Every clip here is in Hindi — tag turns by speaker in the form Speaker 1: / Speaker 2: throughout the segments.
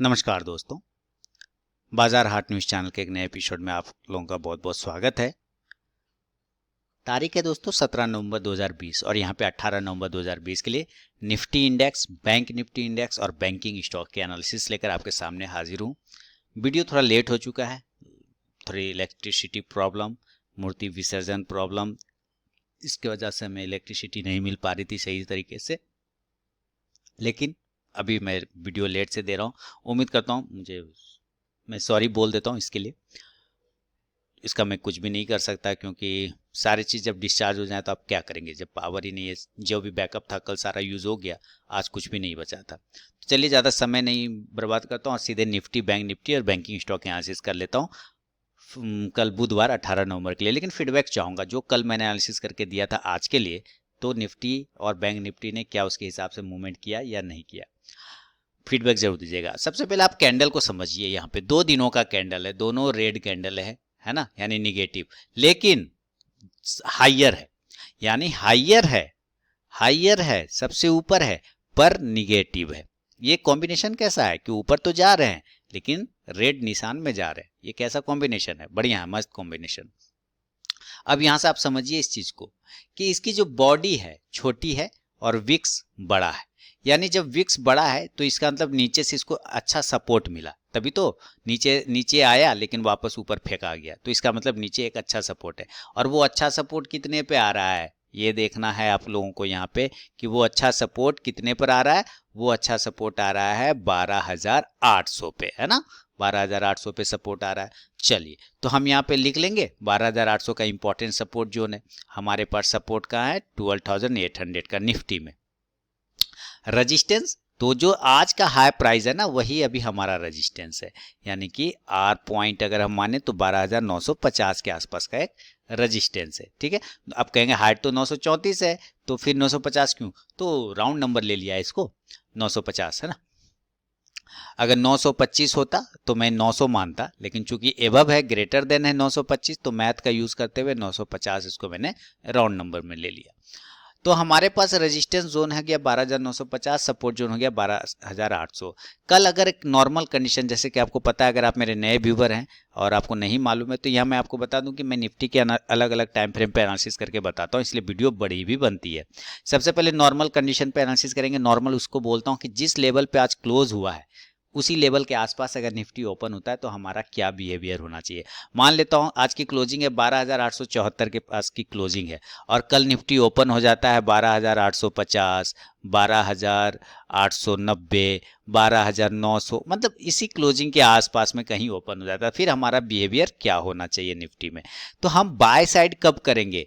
Speaker 1: नमस्कार दोस्तों, बाजार हाट न्यूज़ चैनल के एक नए एपिसोड में आप लोगों का बहुत बहुत स्वागत है। तारीख है दोस्तों 17 नवंबर 2020 और यहाँ पे 18 नवंबर 2020 के लिए Nifty index, bank Nifty index और बैंकिंग स्टॉक के एनालिसिस लेकर आपके सामने हाजिर हूँ। वीडियो थोड़ा लेट हो चुका है, थोड़ी इलेक्ट्रिसिटी प्रॉब्लम, मूर्ति विसर्जन प्रॉब्लम, इसकी वजह से हमें इलेक्ट्रिसिटी नहीं मिल पा रही थी सही तरीके से, लेकिन अभी मैं वीडियो लेट से दे रहा हूँ। उम्मीद करता हूँ मैं सॉरी बोल देता हूँ इसके लिए। इसका मैं कुछ भी नहीं कर सकता क्योंकि सारी चीज़ जब डिस्चार्ज हो जाए तो आप क्या करेंगे, जब पावर ही नहीं है। जो भी बैकअप था कल सारा यूज़ हो गया, आज कुछ भी नहीं बचा था। तो चलिए ज़्यादा समय नहीं बर्बाद करता हूँ और सीधे निफ्टी, बैंक निफ्टी और बैंकिंग स्टॉक एनालिसिस कर लेता हूँ कल बुधवार 18 नवंबर के लिए। लेकिन फीडबैक चाहूँगा, जो कल मैंने एनालिसिस करके दिया था आज के लिए, तो निफ्टी और बैंक निफ्टी ने क्या उसके हिसाब से मूवमेंट किया या नहीं किया, फीडबैक जरूर दीजिएगा। सबसे पहले आप कैंडल को समझिए। यहाँ पे 2 दिनों का कैंडल है, दोनों रेड कैंडल है ना, यानी निगेटिव, लेकिन हाइयर है, यानी हाइयर है, सबसे ऊपर है पर निगेटिव है। ये कॉम्बिनेशन कैसा है कि ऊपर तो जा रहे हैं लेकिन रेड निशान में जा रहे हैं। ये कैसा कॉम्बिनेशन है, बढ़िया है, मस्त कॉम्बिनेशन। अब यहां से आप समझिए इस चीज को कि इसकी जो बॉडी है छोटी है और विक्स बड़ा है। यानी जब विक्स बड़ा है तो इसका मतलब नीचे से इसको अच्छा सपोर्ट मिला, तभी तो नीचे नीचे आया लेकिन वापस ऊपर फेंका गया। तो इसका मतलब नीचे एक अच्छा सपोर्ट है। और वो अच्छा सपोर्ट कितने पे आ रहा है ये देखना है आप लोगों को यहाँ पे कि वो अच्छा सपोर्ट कितने पर आ रहा है। वो अच्छा सपोर्ट आ रहा है 12,800 पे, है ना, 12,800 पे सपोर्ट आ रहा है। चलिए तो हम यहाँ पे लिख लेंगे 12,800 का इंपॉर्टेंट सपोर्ट जोन है। हमारे पास सपोर्ट कहाँ है, 12,800 का निफ्टी में। रजिस्टेंस तो जो आज का हाई प्राइस है ना, वही अभी हमारा रजिस्टेंस है, यानी कि आर पॉइंट अगर हम माने तो 12,950 के आसपास का एक रजिस्टेंस है। ठीक है, अब कहेंगे हाइट तो 934 है तो फिर 950 क्यों, तो राउंड नंबर ले लिया इसको, 950 है ना। अगर 925 होता तो मैं 900 मानता, लेकिन चूंकि एबव है, ग्रेटर देन है 925, तो मैथ का यूज करते हुए 950 इसको मैंने राउंड नंबर में ले लिया। तो हमारे पास रेजिस्टेंस जोन है गया 12,950, सपोर्ट जोन हो गया 12,800। कल अगर एक नॉर्मल कंडीशन, जैसे कि आपको पता है, अगर आप मेरे नए व्यूवर हैं और आपको नहीं मालूम है तो यहाँ मैं आपको बता दूं कि मैं निफ्टी के अलग अलग टाइम फ्रेम पे एनालिसिस करके बताता हूँ, इसलिए वीडियो बड़ी भी बनती है। सबसे पहले नॉर्मल कंडीशन पे एनालिसिस करेंगे। नॉर्मल उसको बोलता हूँ कि जिस लेवल पे आज क्लोज हुआ है उसी लेवल के आसपास अगर निफ्टी ओपन होता है तो हमारा क्या बिहेवियर होना चाहिए। मान लेता हूं आज की क्लोजिंग है 12,874 के पास की क्लोजिंग है और कल निफ्टी ओपन हो जाता है 12,850, 12,890, 12,900, मतलब इसी क्लोजिंग के आसपास में कहीं ओपन हो जाता है। फिर हमारा बिहेवियर क्या होना चाहिए निफ्टी में, तो हम बाय साइड कब करेंगे।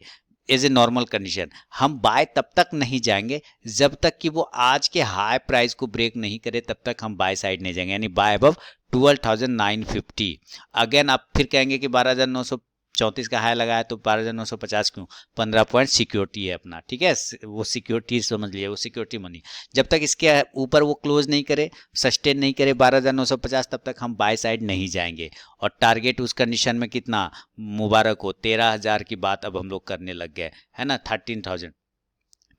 Speaker 1: एज ए नॉर्मल कंडीशन हम बाय तब तक नहीं जाएंगे जब तक कि वो आज के हाई प्राइस को ब्रेक नहीं करे, तब तक हम बाय साइड नहीं जाएंगे, यानी बाय अबव 12,950। अगेन आप फिर कहेंगे कि 12,934 का हाई लगाया तो 12,950 क्यों, 15 पॉइंट सिक्योरिटी है अपना, ठीक है, वो सिक्योरिटी समझ लिए, वो सिक्योरिटी मनी। जब तक इसके ऊपर वो क्लोज नहीं करे, सस्टेन नहीं करे 12,950, तब तक हम बाय साइड नहीं जाएंगे। और टारगेट उस कंडीशन में कितना, मुबारक हो, 13,000 की बात अब हम लोग करने लग गए, है ना, 13,000,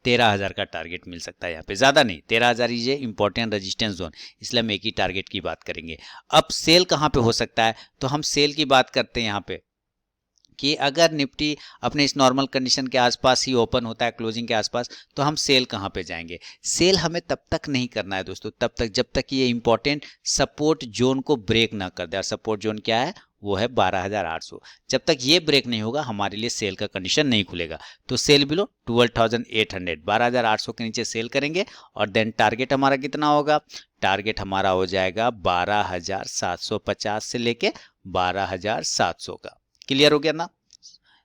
Speaker 1: 13,000 का टारगेट मिल सकता है यहाँ पे, ज्यादा नहीं, 13,000 ये इंपॉर्टेंट रेजिस्टेंस जोन, इसलिए हम एक ही टारगेट की बात करेंगे। अब सेल कहाँ पे हो सकता है, तो हम सेल की बात करते हैं यहाँ पे कि अगर निफ्टी अपने इस नॉर्मल कंडीशन के आसपास ही ओपन होता है, क्लोजिंग के आसपास, तो हम सेल कहाँ पे जाएंगे। सेल हमें तब तक नहीं करना है दोस्तों, तब तक जब तक ये इंपॉर्टेंट सपोर्ट जोन को ब्रेक ना कर दे। और सपोर्ट जोन क्या है, वो है 12,800। जब तक ये ब्रेक नहीं होगा हमारे लिए सेल का कंडीशन नहीं खुलेगा। तो सेल बिलो 12,800, 12,800 के नीचे सेल करेंगे और देन टारगेट हमारा कितना होगा, टारगेट हमारा हो जाएगा 12,750 से लेके 12,700 का। क्लियर हो गया ना,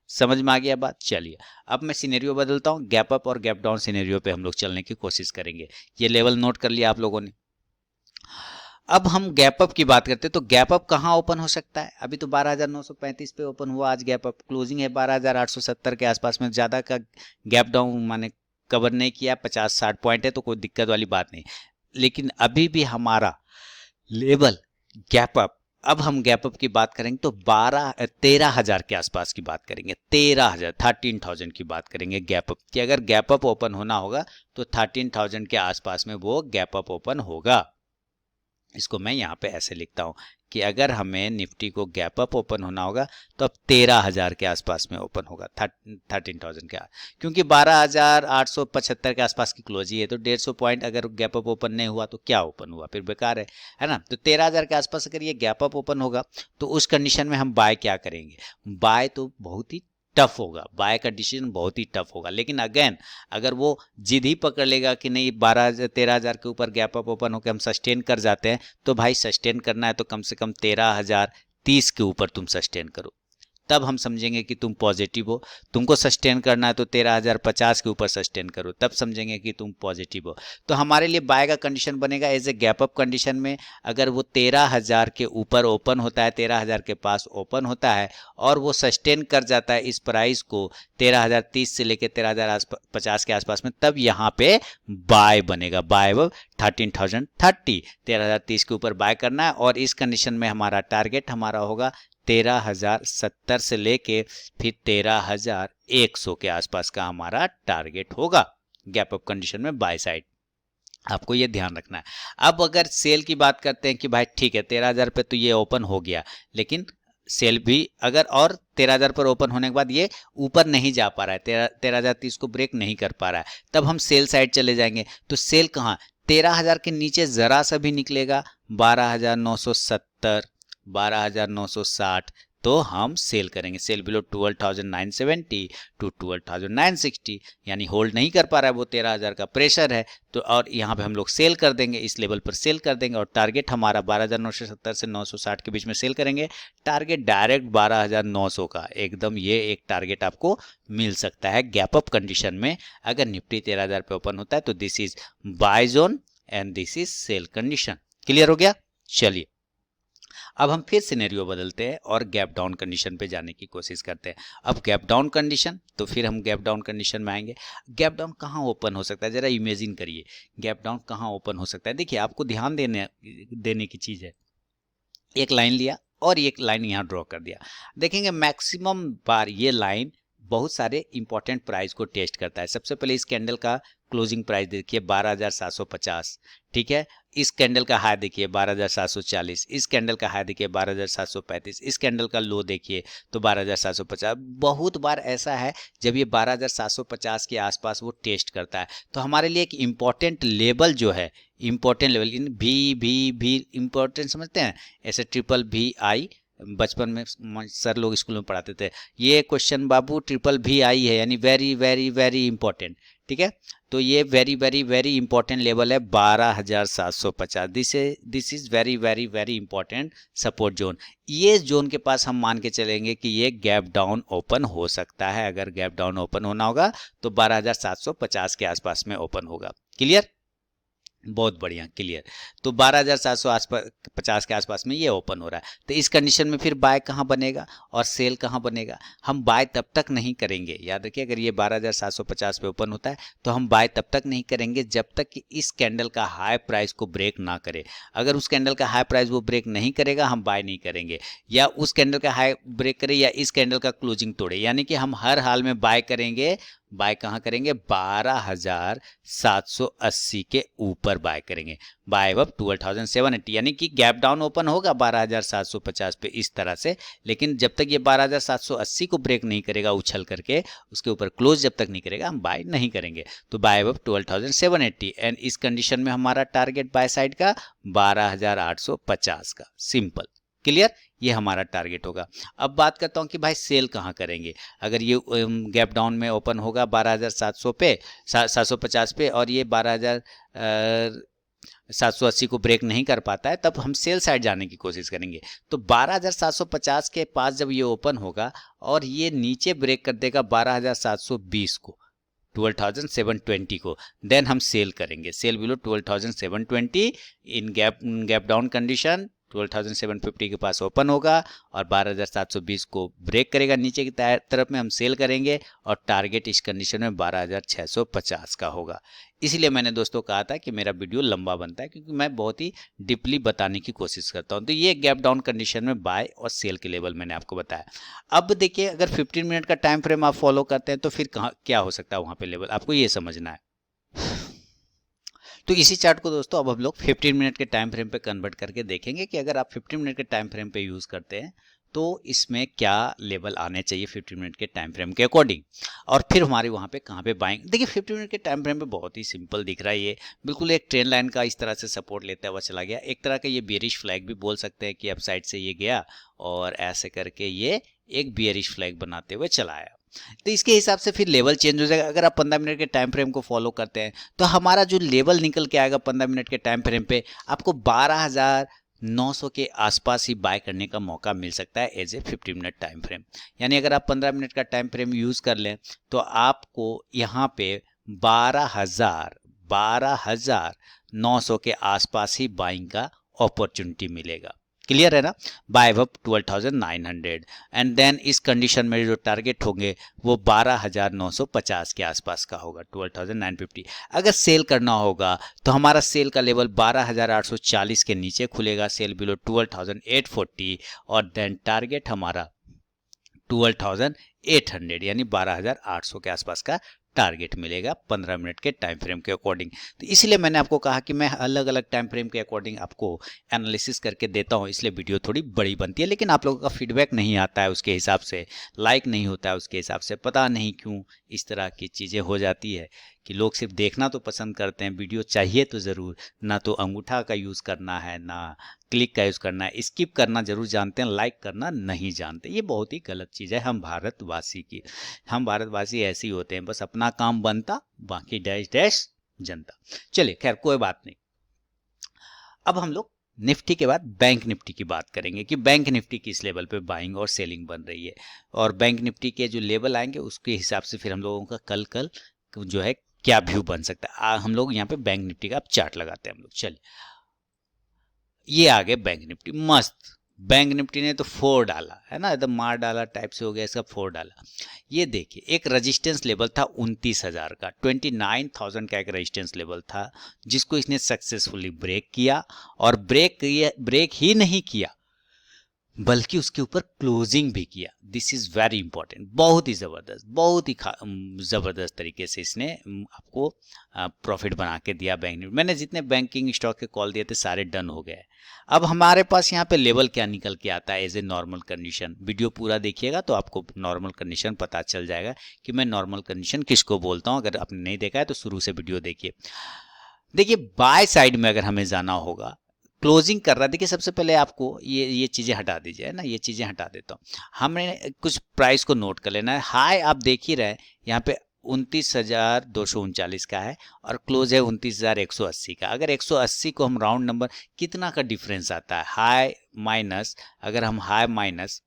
Speaker 1: समझ में आ गया बात। चलिए अब मैं सिनेरियो बदलता हूँ, गैप अप और गैप डाउन सिनेरियो पे हम लोग चलने की कोशिश करेंगे। ये लेवल नोट कर लिया आप लोगों ने। अब हम गैप अप की बात करते हैं, तो गैप अप कहाँ ओपन हो सकता है। अभी तो 12,935 पे ओपन हुआ आज गैप अप, क्लोजिंग है 12,870 के आसपास में, ज्यादा का गैप डाउन माने कवर नहीं किया, 50-60 पॉइंट है तो कोई दिक्कत वाली बात नहीं। लेकिन अभी भी हमारा लेवल गैप अप, अब हम गैप अप की बात करेंगे तो 13,000 के आसपास की बात करेंगे, 13,000, 13,000 की बात करेंगे गैप अप की। अगर गैप अप ओपन होना होगा तो 13,000 के आसपास में वो गैप अप ओपन होगा। इसको मैं यहाँ पे ऐसे लिखता हूँ कि अगर हमें निफ्टी को गैप अप ओपन होना होगा तो अब 13,000 के आसपास में ओपन होगा, 13,000 के, क्योंकि 12,875 के आसपास की क्लोज ही है, तो 150 पॉइंट अगर गैप अप ओपन नहीं हुआ तो क्या ओपन हुआ, फिर बेकार है ना। तो 13,000 के आसपास अगर ये गैप अप ओपन होगा तो उस कंडीशन में हम बाय क्या करेंगे, बाय तो बहुत ही टफ होगा, बाय का डिसीजन बहुत ही टफ होगा। लेकिन अगेन अगर वो जिद ही पकड़ लेगा कि नहीं 13,000 के ऊपर गैप अप ओपन होकर हम सस्टेन कर जाते हैं, तो भाई सस्टेन करना है तो कम से कम 13,030 के ऊपर तुम सस्टेन करो, तब हम समझेंगे कि तुम पॉजिटिव हो। तुमको सस्टेन करना है तो 13,050 के ऊपर सस्टेन करो, तब समझेंगे कि तुम पॉजिटिव हो। तो हमारे लिए बाय का कंडीशन बनेगा as a gap up condition में, अगर वो 13,000 के ऊपर ओपन होता है, 13,000 के पास ओपन होता है और वो सस्टेन कर जाता है इस प्राइस को 13,030 से लेकर 13,050 के आसपास में, तब यहाँ पे बाय बनेगा, बाय 13,030, 13,030 के ऊपर बाय करना है। और इस कंडीशन में हमारा टारगेट हमारा होगा 13,070 से लेके फिर 13,100 के आसपास का हमारा टारगेट होगा गैप अप कंडीशन में बाय साइड। आपको ये ध्यान रखना है। अब अगर सेल की बात करते हैं कि भाई ठीक है 13,000 पे तो ये ओपन हो गया, लेकिन सेल भी अगर और 13,000 पर ओपन होने के बाद ये ऊपर नहीं जा पा रहा है, 13,030 को ब्रेक नहीं कर पा रहा है, तब हम सेल साइड चले जाएंगे। तो सेल कहाँ, 13,000 के नीचे जरा सा भी निकलेगा 12,970, 12,960, तो हम सेल करेंगे। सेल बिलो 12,970 टू 12,960, यानी होल्ड नहीं कर पा रहा है वो, 13,000 का प्रेशर है, तो और यहाँ पे हम लोग सेल कर देंगे, इस लेवल पर सेल कर देंगे। और टारगेट हमारा 12,970 से 960 के बीच में सेल करेंगे। टारगेट डायरेक्ट 12,900 का एकदम ये एक टारगेट आपको मिल सकता है गैप अप कंडीशन में। अगर निफ्टी 13,000 पे ओपन होता है तो this is buy zone and this is sell condition. Clear हो गया? चलिए अब हम फिर सिनेरियो बदलते हैं और गैप डाउन कंडीशन पे जाने की कोशिश करते हैं। अब गैप डाउन कंडीशन, तो फिर हम गैप डाउन कंडीशन में आएंगे। गैप डाउन कहाँ ओपन हो सकता है, जरा इमेजिन करिए गैप डाउन कहाँ ओपन हो सकता है। देखिए आपको ध्यान देने की चीज है, एक लाइन लिया और एक लाइन यहाँ ड्रॉ कर दिया। देखेंगे मैक्सिमम बार ये लाइन बहुत सारे इंपॉर्टेंट प्राइस को टेस्ट करता है। सबसे पहले इस कैंडल का क्लोजिंग प्राइस देखिए 12,750, ठीक है। इस कैंडल का हाई देखिए 12,740, इस कैंडल का हाई देखिए 12,735, इस कैंडल का लो देखिए तो 12,750। बहुत बार ऐसा है जब ये 12,750 के आसपास वो टेस्ट करता है, तो हमारे लिए एक इम्पॉर्टेंट लेवल जो है, इम्पोर्टेंट लेवल इन भी इम्पोर्टेंट समझते हैं, ऐसे VVI बचपन में सर लोग स्कूल में पढ़ाते थे, ये क्वेश्चन बाबू VVI है, यानी वेरी वेरी वेरी इंपॉर्टेंट, ठीक है। तो ये very very very important level है 12,750, this is very very very important support zone. ये जोन के पास हम मान के चलेंगे कि ये गैप डाउन ओपन हो सकता है। अगर गैप डाउन ओपन होना होगा तो 12,750 के आसपास में ओपन होगा। क्लियर? बहुत बढ़िया, क्लियर। तो 12,750 के आसपास में ये ओपन हो रहा है, तो इस कंडीशन में फिर बाय कहाँ बनेगा और सेल कहाँ बनेगा? हम बाय तब तक नहीं करेंगे, याद रखिए अगर ये 12,750 पे ओपन होता है तो हम बाय तब तक नहीं करेंगे जब तक कि इस कैंडल का हाई प्राइस को ब्रेक ना करे। अगर उस कैंडल का हाई प्राइस वो ब्रेक नहीं करेगा हम बाय नहीं करेंगे, या उस कैंडल का हाई ब्रेक करे या इस कैंडल का क्लोजिंग तोड़े, यानी कि हम हर हाल में बाय करेंगे। बाय कहाँ करेंगे? 12,780 के ऊपर बाय करेंगे, बाय अब 12,780, यानी कि गैप डाउन ओपन होगा 12,750 पे इस तरह से। लेकिन जब तक ये 12,780 को ब्रेक नहीं करेगा उछल करके, उसके ऊपर क्लोज जब तक नहीं करेगा हम बाय नहीं करेंगे। तो बाय अब 12,780, एंड इस कंडीशन में हमारा टारगेट बाय साइड का 12,850 का। Simple, clear? ये हमारा टारगेट होगा। अब बात करता हूं कि भाई सेल कहां करेंगे। अगर ये गैप डाउन में ओपन होगा 12,700 पे, 750 पे, और ये 12,780 को ब्रेक नहीं कर पाता है, तब हम सेल साइड जाने की कोशिश करेंगे। तो 12,750 के पास जब ये ओपन होगा और ये नीचे ब्रेक कर देगा 12,720 को, 12,720 को, देन हम सेल करेंगे। सेल बिलो 12,720 इन गैप डाउन कंडीशन 12,750 के पास ओपन होगा और 12,720 को ब्रेक करेगा नीचे की तरफ में, हम सेल करेंगे और टारगेट इस कंडीशन में 12,650 का होगा। इसलिए मैंने दोस्तों कहा था कि मेरा वीडियो लंबा बनता है, क्योंकि मैं बहुत ही डीपली बताने की कोशिश करता हूं। तो ये गैप डाउन कंडीशन में बाय और सेल के लेवल मैंने आपको बताया। अब देखिए अगर 15 मिनट का टाइम फ्रेम आप फॉलो करते हैं तो फिर कहाँ क्या हो सकता है वहां पे लेवल, आपको ये समझना है। तो इसी चार्ट को दोस्तों अब हम लोग 15 मिनट के टाइम फ्रेम पे कन्वर्ट करके देखेंगे कि अगर आप 15 मिनट के टाइम फ्रेम पे यूज करते हैं तो इसमें क्या लेवल आने चाहिए 15 मिनट के टाइम फ्रेम के अकॉर्डिंग, और फिर हमारे वहां पे कहाँ पे बाइंग। देखिए 15 मिनट के टाइम फ्रेम पे बहुत ही सिंपल दिख रहा है, ये बिल्कुल एक ट्रेन लाइन का इस तरह से सपोर्ट लेता हुआ चला गया। एक तरह का ये बेरिश फ्लैग भी बोल सकते हैं कि अब साइड से ये गया और ऐसे करके ये एक बेरिश फ्लैग बनाते हुए चला आया। तो इसके हिसाब से फिर लेवल चेंज हो जाएगा। अगर आप 15 मिनट के टाइम फ्रेम को फॉलो करते हैं तो हमारा जो लेवल निकल के आएगा 15 मिनट के टाइम फ्रेम पे आपको 12,900 के आसपास ही बाय करने का मौका मिल सकता है as a 15 minute time frame. यानी अगर आप 15 मिनट का टाइम फ्रेम यूज कर लें तो आपको यहाँ पे 12,900 के आसपास ही बाइंग का अपॉर्चुनिटी मिलेगा। क्लियर है ना? बाय अब 12,900 एंड देन इस कंडीशन में जो टारगेट होंगे वो 12,950 के आसपास का होगा, 12,950। अगर सेल करना होगा तो हमारा सेल का लेवल 12,840 के नीचे खुलेगा, सेल बिलो 12,840, और देन टारगेट हमारा 12,800 यानी 12,800 के आसपास का टारगेट मिलेगा 15 मिनट के टाइम फ्रेम के अकॉर्डिंग। तो इसलिए मैंने आपको कहा कि मैं अलग अलग टाइम फ्रेम के अकॉर्डिंग आपको एनालिसिस करके देता हूं, इसलिए वीडियो थोड़ी बड़ी बनती है। लेकिन आप लोगों का फीडबैक नहीं आता है उसके हिसाब से, लाइक नहीं होता है उसके हिसाब से, पता नहीं क्यों इस तरह की चीज़ें हो जाती है कि लोग सिर्फ देखना तो पसंद करते हैं, वीडियो चाहिए तो ज़रूर, ना तो अंगूठा का यूज़ करना है ना क्लिक का यूज़ करना है, स्किप करना जरूर जानते हैं, लाइक करना नहीं जानते। ये बहुत ही गलत चीज़ है हम भारतवासी की। हम भारतवासी ऐसे ही होते हैं, बस अपना काम बनता बाकी डैश डैश जनता। चलिए खैर कोई बात नहीं। अब हम लोग निफ्टी के बाद बैंक निफ्टी की बात करेंगे कि बैंक निफ्टी किस लेवल पे बाइंग और सेलिंग बन रही है, और बैंक निफ्टी के जो लेवल आएंगे उसके हिसाब से फिर हम लोगों का कल जो है क्या व्यू बन सकता है। हम लोग यहाँ पे बैंक निफ्टी का चार्ट लगाते हैं हम लोग। चलिए ये आ गए बैंक निफ्टी, मस्त। बैंक निफ्टी ने तो 4 डाला है ना, एकदम मार डाला टाइप से हो गया इसका, 4 डाला। ये देखिए एक रेजिस्टेंस लेवल था 29,000 का, 29,000 का एक रेजिस्टेंस लेवल था जिसको इसने सक्सेसफुली ब्रेक किया, और ब्रेक ही नहीं किया बल्कि उसके ऊपर क्लोजिंग भी किया। दिस इज वेरी इंपॉर्टेंट, बहुत ही ज़बरदस्त, बहुत ही ज़बरदस्त तरीके से इसने आपको प्रॉफिट बना के दिया बैंक निफ्टी। मैंने जितने बैंकिंग स्टॉक के कॉल दिए थे सारे डन हो गए। अब हमारे पास यहाँ पे लेवल क्या निकल के आता है as a normal condition. Video पूरा देखिएगा तो आपको नॉर्मल कंडीशन पता चल जाएगा कि मैं नॉर्मल कंडीशन किसको बोलता हूँ। अगर आपने नहीं देखा है तो शुरू से वीडियो देखिए। देखिए बाय साइड में अगर हमें जाना होगा, क्लोजिंग कर रहा है, देखिए सबसे पहले आपको ये चीज़ें हटा दीजिए ना, ये चीज़ें हटा देता हूँ। हमने कुछ प्राइस को नोट कर लेना है। हाई आप देख ही रहे यहाँ पे 29,239 का है और क्लोज है 29,180 का। अगर 180 को हम राउंड नंबर, कितना का डिफरेंस आता है हाई माइनस, अगर हम हाई माइनस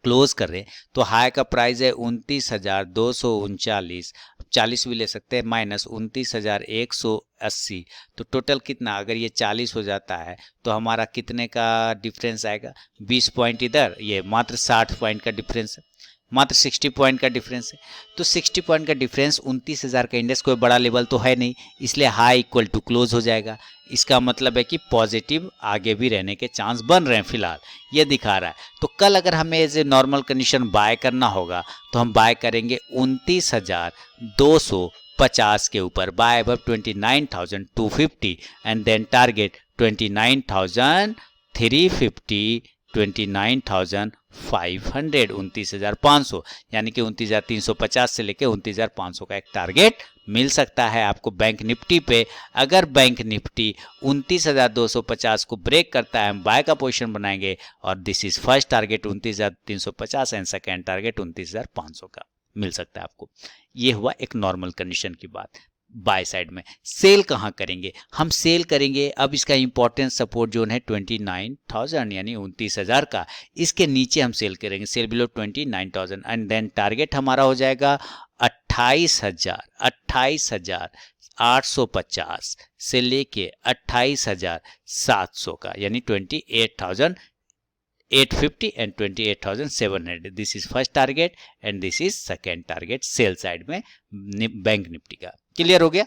Speaker 1: क्लोज कर रहे तो हाई का प्राइस है 29,239, 40 भी ले सकते हैं, माइनस 29,180, तो टोटल कितना, अगर ये 40 हो जाता है तो हमारा कितने का डिफरेंस आएगा, 20 पॉइंट इधर, ये मात्र 60 पॉइंट का डिफरेंस है, मात्र 60 पॉइंट का डिफरेंस है। तो 60 पॉइंट का डिफरेंस, 29,000 का इंडेक्स कोई बड़ा लेवल तो है नहीं, इसलिए हाई इक्वल टू क्लोज हो जाएगा। इसका मतलब है कि पॉजिटिव आगे भी रहने के चांस बन रहे हैं, फिलहाल ये दिखा रहा है। तो कल अगर हमें as a normal condition buy करना होगा तो हम बाय करेंगे 29,250 के ऊपर, buy above 29,250 and then target 29,350, 29,500, 29,500, यानी कि 29,350 से लेके 29,500 का एक टारगेट मिल सकता है आपको बैंक निफ्टी पे। अगर बैंक निफ्टी 29,250 को ब्रेक करता है हम बाय का पोजीशन बनाएंगे, और this is first target 29,350 and second target 29,500 का मिल सकता है आपको। ये हुआ एक नॉर्मल कंडीशन की बात। बाय साइड में सेल कहां करेंगे, हम सेल करेंगे, अब इसका इंपॉर्टेंट सपोर्ट जोन है 29,000 यानी 29,000 का, इसके नीचे हम सेल करेंगे, sell below 29,000 and then target हमारा हो जाएगा 28,850 से लेके 28,700 का, यानी 28,850 and 28,700। This is first target and this is second target sell side में बैंक निफ्टी का। क्लियर हो गया?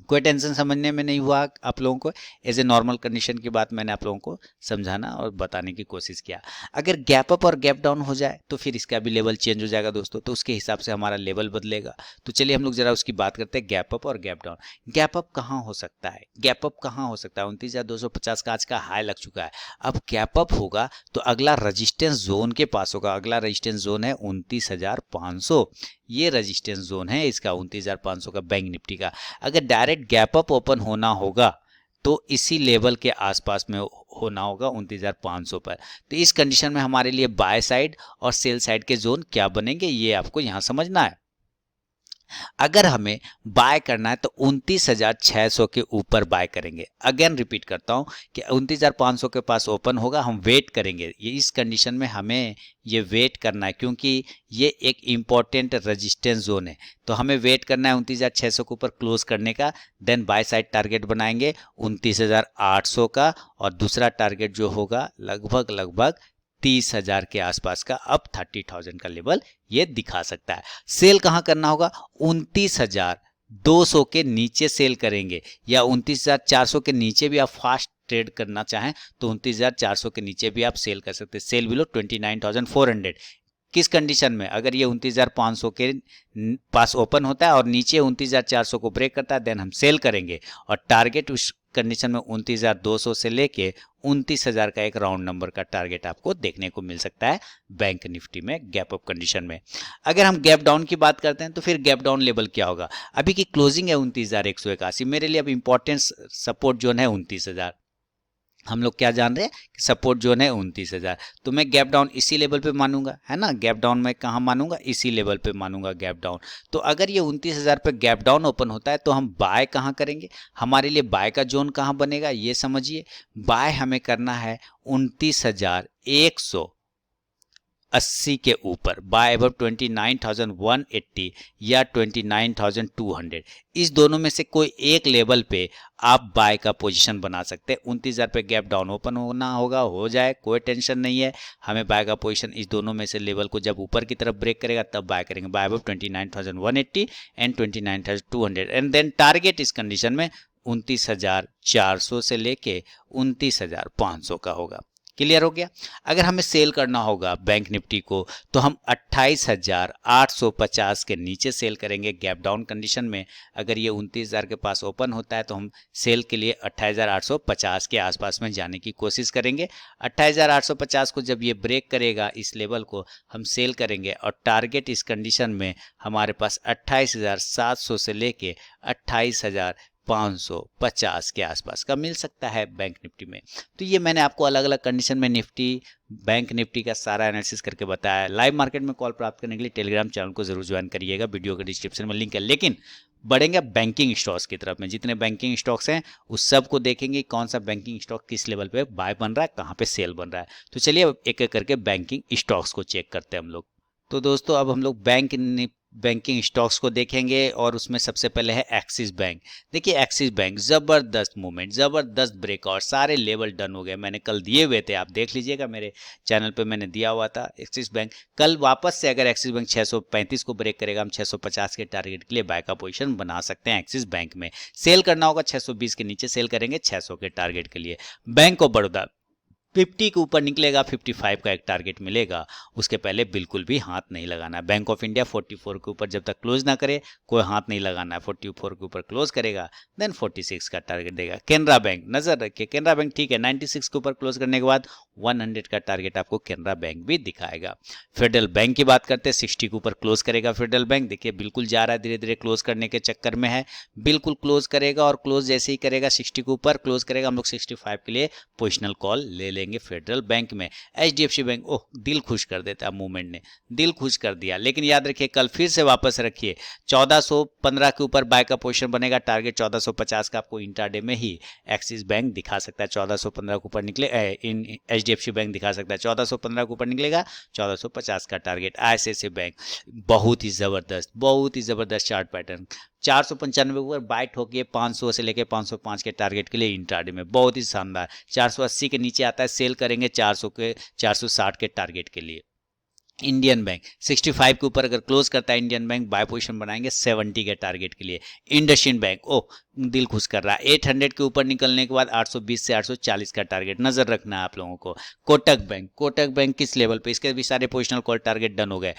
Speaker 1: कोई टेंशन समझने में नहीं हुआ आप लोगों को? एज ए नॉर्मल कंडीशन की बात मैंने आप लोगों को समझाना और बताने की कोशिश किया। अगर गैप अप और गैप डाउन हो जाए तो फिर इसका भी लेवल चेंज हो जाएगा दोस्तों, तो उसके हिसाब से हमारा लेवल बदलेगा। तो चलिए हम लोग जरा उसकी बात करते हैं, गैप अप और गैप डाउन। गैप अप कहाँ हो सकता है, गैप अप कहाँ हो सकता है? 29,250 का आज का हाई लग चुका है। अब गैप अप होगा तो अगला रजिस्टेंस जोन के पास होगा। अगला रजिस्टेंस जोन है 29,500, ये रजिस्टेंस जोन है इसका 29,500 का बैंक निफ्टी का। अगर डायरेक्ट गैप अप ओपन होना होगा तो इसी लेवल के आसपास में होना होगा 29,500 पर। तो इस कंडीशन में हमारे लिए बाय साइड और सेल साइड के जोन क्या बनेंगे ये आपको यहां समझना है। अगर हमें बाय करना है तो 29,600 के ऊपर बाय करेंगे। अगेन रिपीट करता हूं कि 29,500 के पास ओपन होगा, हम वेट करेंगे। ये इस कंडीशन में हमें ये वेट करना है क्योंकि ये एक इंपॉर्टेंट रेजिस्टेंस जोन है, तो हमें वेट करना है 29,600 के ऊपर क्लोज करने का। देन बाय साइड टारगेट बनाएंगे 29,800 का, और दूसरा टारगेट जो होगा लगभग 30,000 के आसपास का। अब 30,000 का लेवल ये दिखा सकता है। सेल कहां करना होगा? 29,200 के नीचे सेल करेंगे, या 29,400 के नीचे भी आप फास्ट ट्रेड करना चाहें तो 29,400 के नीचे भी आप सेल कर सकते हैं। Cell below 29,400। किस कंडीशन में? अगर ये 29,500 के पास ओपन होता है और नीचे 29,400 को ब्रेक करता है, देन हम सेल करेंगे। और टारगेट उस कंडीशन में 29,200 से लेके 29,000 का एक राउंड नंबर का टारगेट आपको देखने को मिल सकता है बैंक निफ्टी में गैप अप कंडीशन में। अगर हम गैप डाउन की बात करते हैं तो फिर गैप डाउन लेवल क्या होगा? अभी की क्लोजिंग है 29,181, मेरे लिए अब इंपॉर्टेंट सपोर्ट जोन है 29,000। हम लोग क्या जान रहे हैं कि सपोर्ट जोन है 29,000, तो मैं गैप डाउन इसी लेवल पे मानूंगा, है ना। गैप डाउन मैं कहाँ मानूंगा? इसी लेवल पे मानूंगा गैप डाउन। तो अगर ये 29,000 पे गैप डाउन ओपन होता है तो हम बाय कहाँ करेंगे? हमारे लिए बाय का जोन कहाँ बनेगा ये समझिए। बाय हमें करना है 29,180 के ऊपर, बाय अबव 29,180 या 29,200। इस दोनों में से कोई एक लेवल पे आप बाय का पोजीशन बना सकते हैं। 29,000 पे गैप डाउन ओपन होना होगा, हो जाए कोई टेंशन नहीं है। हमें बाय का पोजीशन इस दोनों में से लेवल को जब ऊपर की तरफ ब्रेक करेगा तब बाय करेंगे, buy above 29,180 and 29,200। And then target इस कंडीशन में 29,400 से लेके 29,500 का होगा। क्लियर हो गया? अगर हमें सेल करना होगा बैंक निफ्टी को तो हम 28,850 के नीचे सेल करेंगे गैप डाउन कंडीशन में। अगर ये 29,000 के पास ओपन होता है तो हम सेल के लिए 28,850 के आसपास में जाने की कोशिश करेंगे। 28,850 को जब ये ब्रेक करेगा इस लेवल को, हम सेल करेंगे। और टारगेट इस कंडीशन में हमारे पास 28,700 से लेके 28,550 के आसपास का मिल सकता है बैंक निफ्टी में। तो ये मैंने आपको अलग अलग कंडीशन में निफ्टी, बैंक निफ्टी का सारा एनालिसिस करके बताया। लाइव मार्केट में कॉल प्राप्त करने के लिए टेलीग्राम चैनल को जरूर ज्वाइन करिएगा, वीडियो के डिस्क्रिप्शन में लिंक है। लेकिन बढ़ेंगे बैंकिंग स्टॉक्स की तरफ में, जितने बैंकिंग स्टॉक्स हैं उस सब को देखेंगे कौन सा बैंकिंग स्टॉक किस लेवल पे बाय बन रहा है, कहाँ पे सेल बन रहा है। तो चलिए अब एक एक करके बैंकिंग स्टॉक्स को चेक करते हैं हम लोग। तो दोस्तों अब हम लोग बैंकिंग स्टॉक्स को देखेंगे और उसमें सबसे पहले है एक्सिस बैंक। देखिए एक्सिस बैंक जबरदस्त मूवमेंट, जबरदस्त ब्रेकआउट, सारे लेवल डन हो गए। मैंने कल दिए हुए थे, आप देख लीजिएगा मेरे चैनल पे मैंने दिया हुआ था। एक्सिस बैंक कल वापस से अगर एक्सिस बैंक 635 को ब्रेक करेगा, हम 650 के टारगेट के लिए बाय का पोजीशन बना सकते हैं। एक्सिस बैंक में सेल करना होगा 620 के नीचे सेल करेंगे 600 के टारगेट के लिए। बैंक ऑफ बड़ौदा 50 के ऊपर निकलेगा, 55 का एक टारगेट मिलेगा, उसके पहले बिल्कुल भी हाथ नहीं लगाना है। बैंक ऑफ इंडिया 44 के ऊपर जब तक क्लोज ना करे कोई हाथ नहीं लगाना है। 44 के ऊपर क्लोज करेगा देन 46 का टारगेट देगा। केनरा बैंक नजर रखिए, केनरा बैंक ठीक है, 96 के ऊपर क्लोज करने के बाद 100 का टारगेट आपको केनरा बैंक भी दिखाएगा। फेडरल बैंक की बात करते हैं, 60 के ऊपर क्लोज करेगा फेडरल बैंक। देखिए बिल्कुल जा रहा है, धीरे धीरे क्लोज करने के चक्कर में है, बिल्कुल क्लोज करेगा। और क्लोज जैसे ही करेगा 60 के ऊपर क्लोज करेगा, हम लोग 65 के लिए पोजिशनल कॉल ले लेंगे फेडरल बैंक में। एचडीएफसी बैंक ओह दिल खुश कर देता है, मूवमेंट ने दिल खुश कर दिया। लेकिन याद रखिए कल फिर से वापस रखिए, 1415 के ऊपर बाय का पोजीशन बनेगा, टारगेट 1450 का आपको इंट्राडे में ही एक्सिस बैंक दिखा सकता है। 1415 के ऊपर निकले एचडीएफसी बैंक दिखा सकता है, 1415 के ऊपर निकलेगा 1450 का टारगेट। आईसीआईसीआई बैंक बहुत ही जबरदस्त चार्ट पैटर्न, 495 ऊपर बाइट होके 500 से लेके 505 के टारगेट के लिए इंट्राडे में बहुत ही शानदार। 480 के नीचे आता है, सेल करेंगे 460 के टारगेट के लिए। इंडियन बैंक 65 के ऊपर अगर क्लोज करता है इंडियन बैंक, बाय पोजीशन बनाएंगे 70 के टारगेट के लिए। इंडसइंड बैंक, ओ दिल खुश कर रहा है, 800 के ऊपर निकलने के बाद 820 से 840 का टारगेट नजर रखना है आप लोगों को। कोटक बैंक किस लेवल पे, इसके भी सारे पोजिशनल कॉल टारगेट डन हो गए।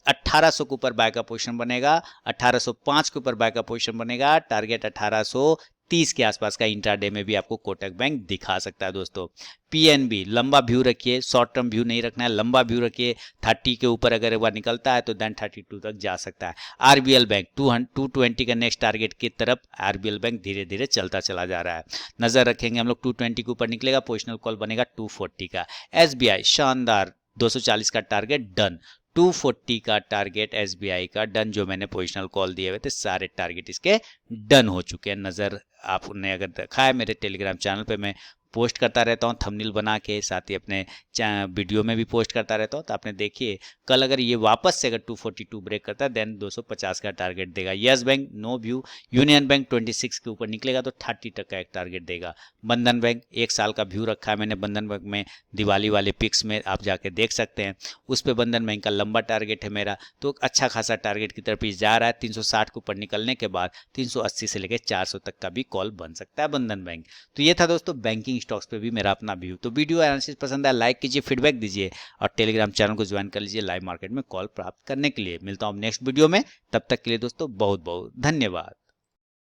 Speaker 1: 1800 के ऊपर बाय का पोजीशन बनेगा, 1805 के ऊपर बाय का पोजीशन बनेगा, टारगेट 1830 के आसपास का इंट्राडे में भी आपको कोटक बैंक दिखा सकता है दोस्तों। पीएनबी लंबा व्यू रखिए, शॉर्ट टर्म व्यू नहीं रखना है, लंबा व्यू रखिए। 30 के ऊपर अगर एक बार निकलता है तो देन 32 तक जा सकता है। आरबीएल बैंक 220 का नेक्स्ट टारगेट की तरफ आरबीएल बैंक धीरे धीरे चलता चला जा रहा है, नजर रखेंगे हम लोग। 220 के ऊपर निकलेगा, पोजिशनल कॉल बनेगा 240 का। एसबीआई शानदार 240 का टारगेट डन, 240 का टारगेट एसबीआई का डन। जो मैंने पोजिशनल कॉल दिए हुए थे सारे टारगेट इसके डन हो चुके हैं। नजर आपने अगर देखा है मेरे टेलीग्राम चैनल पे, मैं पोस्ट करता रहता हूँ थंबनेल बना के, साथ ही अपने वीडियो में भी पोस्ट करता रहता हूँ। तो आपने देखिए कल अगर ये वापस से अगर 242 ब्रेक करता है देन 250 का टारगेट देगा। Yes Bank no view. Union Bank 26 के ऊपर निकलेगा तो 30 तक का एक टारगेट देगा। बंधन बैंक 1 साल का व्यू रखा है मैंने बंधन बैंक में, दिवाली वाले पिक्स में आप जाके देख सकते हैं। उस पर बंधन बैंक का लंबा टारगेट है मेरा, तो अच्छा खासा टारगेट की तरफ जा रहा है। 360 के ऊपर निकलने के बाद 380 से लेकर 400 तक का भी कॉल बन सकता है बंधन बैंक। तो ये था दोस्तों बैंकिंग स्टॉक्स पे भी मेरा अपना व्यू। तो वीडियो एनालिसिस पसंद आया लाइक कीजिए, फीडबैक दीजिए और टेलीग्राम चैनल को ज्वाइन कर लीजिए लाइव मार्केट में कॉल प्राप्त करने के लिए। मिलता हूं नेक्स्ट वीडियो में, तब तक के लिए दोस्तों बहुत बहुत धन्यवाद।